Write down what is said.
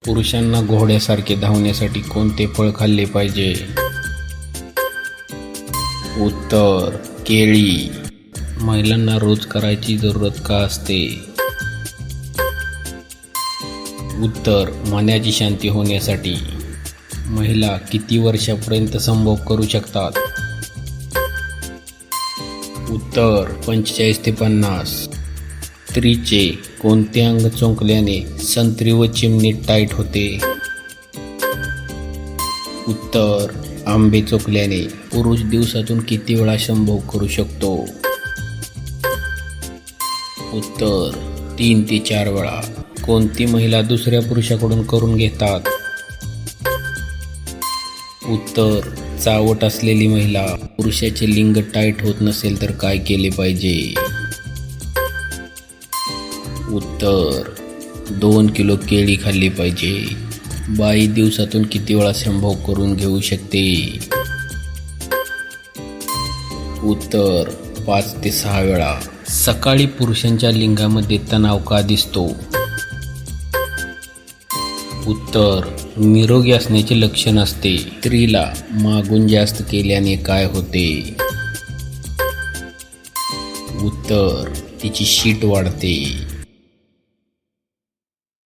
पुरुषांना घोड्यासारखे धावण्यासाठी कोणते फळ खाल्ले पाहिजे? उत्तर केळी. महिलांना रोज करायची जरूरत का असते? उत्तर मनाची शांती होण्यासाठी. महिला किती वर्षापर्यंत संभोग करू शकतात? उत्तर 45 ते 50. स्त्रीचे कोणते अंग चोंकल्याने संत्री व चिमणी टाईट होते? उत्तर आंबे चोखल्याने. पुरुष दिवसातून किती वेळा संभोग करू शकतो? उत्तर 3 ते 4 वेळा. कोणती महिला दुसऱ्या पुरुषाकडून करून घेतात? उत्तर चावट असलेली महिला. पुरुषाचे लिंग टाईट होत नसेल तर काय केले पाहिजे? उत्तर 2 किलो केळी खाल्ली पाहिजे. बाई दिवसातून किती वेळा संभोग करून घेऊ शकते? उत्तर 5 ते 6 वेळा. सकाळी पुरुषांच्या लिंगामध्ये तणाव का दिसतो? उत्तर निरोगी असण्याचे लक्षण असते. स्त्रीला मागून जास्त केल्याने काय होते? उत्तर तिची शीट वाढते.